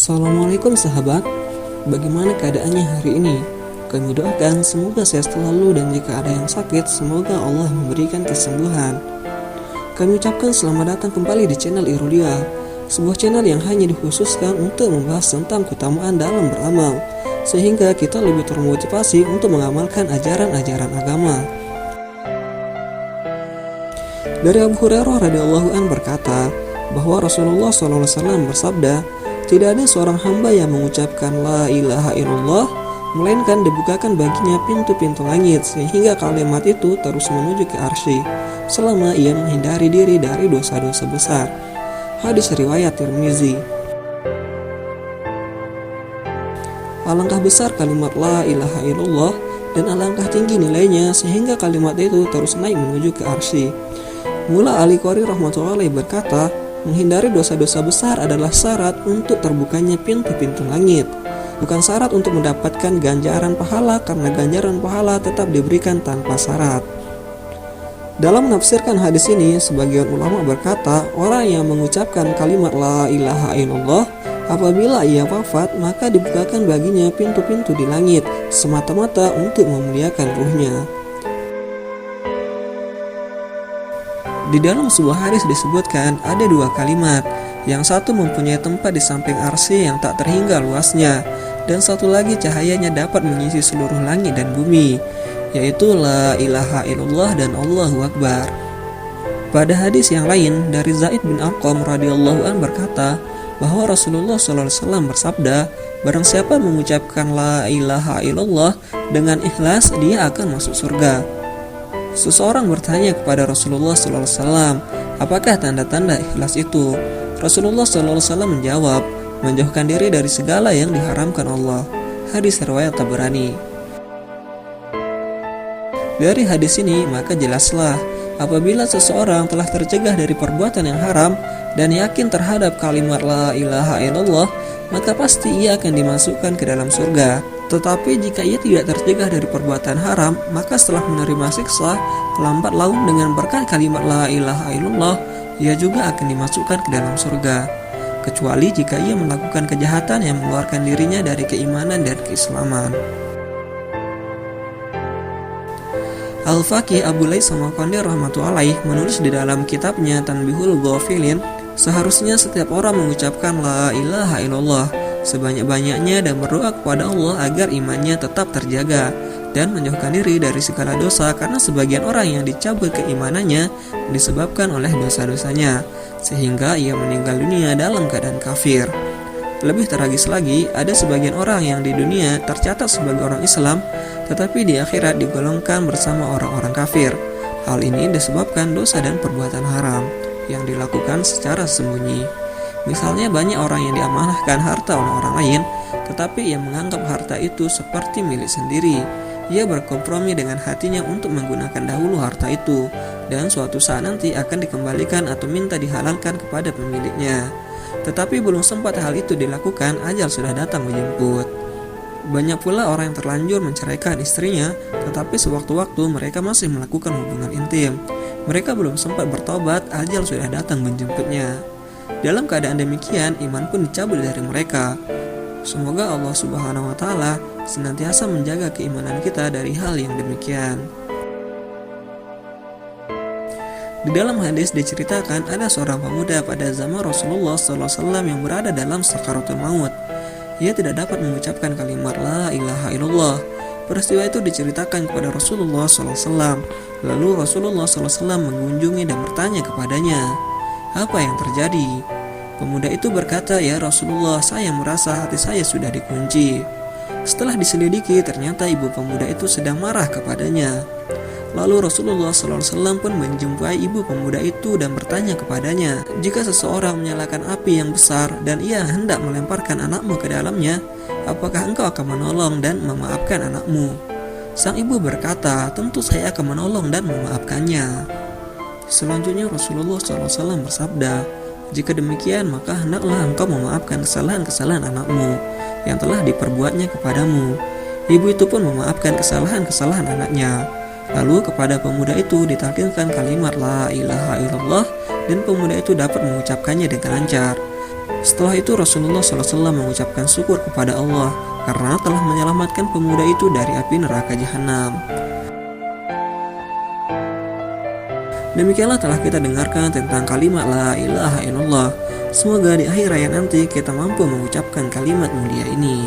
Assalamualaikum sahabat, bagaimana keadaannya hari ini? Kami doakan semoga sehat selalu dan jika ada yang sakit, semoga Allah memberikan kesembuhan. Kami ucapkan selamat datang kembali di channel Irulia, sebuah channel yang hanya dikhususkan untuk membahas tentang keutamaan dalam beramal, sehingga kita lebih termotivasi untuk mengamalkan ajaran-ajaran agama. Dari Abu Hurairah radhiyallahu anhu berkata bahwa Rasulullah SAW bersabda, tidak ada seorang hamba yang mengucapkan la ilaha illallah melainkan dibukakan baginya pintu-pintu langit sehingga kalimat itu terus menuju ke arsy selama ia menghindari diri dari dosa-dosa besar. Hadis riwayat Tirmizi. Alangkah besar kalimat la ilaha illallah dan alangkah tinggi nilainya sehingga kalimat itu terus naik menuju ke arsy. Mula Al-Qari rahmatullahi berkata, menghindari dosa-dosa besar adalah syarat untuk terbukanya pintu-pintu langit, bukan syarat untuk mendapatkan ganjaran pahala, karena ganjaran pahala tetap diberikan tanpa syarat. Dalam menafsirkan hadis ini, sebagian ulama berkata, orang yang mengucapkan kalimat la ilaha illallah apabila ia wafat, maka dibukakan baginya pintu-pintu di langit semata-mata untuk memuliakan ruhnya. Di dalam sebuah hadis disebutkan ada dua kalimat, yang satu mempunyai tempat di samping arsy yang tak terhingga luasnya, dan satu lagi cahayanya dapat mengisi seluruh langit dan bumi, yaitu la ilaha illallah dan Allahu Akbar. Pada hadis yang lain dari Zaid bin Arqam radhiyallahu anhu berkata bahwa Rasulullah SAW bersabda, barang siapa mengucapkan la ilaha illallah dengan ikhlas, dia akan masuk surga. Seseorang bertanya kepada Rasulullah SAW, apakah tanda-tanda ikhlas itu? Rasulullah SAW menjawab, menjauhkan diri dari segala yang diharamkan Allah. Hadis riwayat Tabrani. Dari hadis ini maka jelaslah, apabila seseorang telah tercegah dari perbuatan yang haram dan yakin terhadap kalimat la ilaha illallah, maka pasti ia akan dimasukkan ke dalam surga. Tetapi jika ia tidak tercegah dari perbuatan haram, maka setelah menerima siksa, lambat laun dengan berkat kalimat la ilaha illallah, ia juga akan dimasukkan ke dalam surga. Kecuali jika ia melakukan kejahatan yang mengeluarkan dirinya dari keimanan dan keislaman. Al-Faqih Abu Laits Samarqandi rahmatullahi menulis di dalam kitabnya Tanbihul Ghafilin, seharusnya setiap orang mengucapkan la ilaha illallah sebanyak-banyaknya dan berdoa kepada Allah agar imannya tetap terjaga dan menjauhkan diri dari segala dosa, karena sebagian orang yang dicabut keimanannya disebabkan oleh dosa-dosanya sehingga ia meninggal dunia dalam keadaan kafir. Lebih tragis lagi, ada sebagian orang yang di dunia tercatat sebagai orang Islam tetapi di akhirat digolongkan bersama orang-orang kafir. Hal ini disebabkan dosa dan perbuatan haram yang dilakukan secara sembunyi. Misalnya banyak orang yang diamanahkan harta oleh orang lain, tetapi ia menganggap harta itu seperti milik sendiri. Ia berkompromi dengan hatinya untuk menggunakan dahulu harta itu, dan suatu saat nanti akan dikembalikan atau minta dihalalkan kepada pemiliknya. Tetapi belum sempat hal itu dilakukan, ajal sudah datang menjemput. Banyak pula orang yang terlanjur menceraikan istrinya, tetapi sewaktu-waktu mereka masih melakukan hubungan intim. Mereka belum sempat bertobat, ajal sudah datang menjemputnya. Dalam keadaan demikian, iman pun dicabut dari mereka. Semoga Allah Subhanahu wa Ta'ala senantiasa menjaga keimanan kita dari hal yang demikian. Di dalam hadis diceritakan ada seorang pemuda pada zaman Rasulullah SAW yang berada dalam sakaratul maut. Ia tidak dapat mengucapkan kalimat la ilaha illallah. Peristiwa itu diceritakan kepada Rasulullah SAW. Lalu Rasulullah SAW mengunjungi dan bertanya kepadanya, apa yang terjadi? Pemuda itu berkata, ya Rasulullah, saya merasa hati saya sudah dikunci. Setelah diselidiki, ternyata ibu pemuda itu sedang marah kepadanya. Lalu Rasulullah SAW pun menjumpai ibu pemuda itu dan bertanya kepadanya, jika seseorang menyalakan api yang besar dan ia hendak melemparkan anakmu ke dalamnya, apakah engkau akan menolong dan memaafkan anakmu? Sang ibu berkata, tentu saya akan menolong dan memaafkannya. Selanjutnya Rasulullah SAW bersabda, jika demikian maka hendaklah engkau memaafkan kesalahan-kesalahan anakmu yang telah diperbuatnya kepadamu. Ibu itu pun memaafkan kesalahan-kesalahan anaknya. Lalu kepada pemuda itu ditalkinkan kalimat la ilaha illallah dan pemuda itu dapat mengucapkannya dengan lancar. Setelah itu Rasulullah SAW mengucapkan syukur kepada Allah karena telah menyelamatkan pemuda itu dari api neraka jahanam. Demikianlah telah kita dengarkan tentang kalimat la ilaha illallah. Semoga di akhir hayat nanti kita mampu mengucapkan kalimat mulia ini.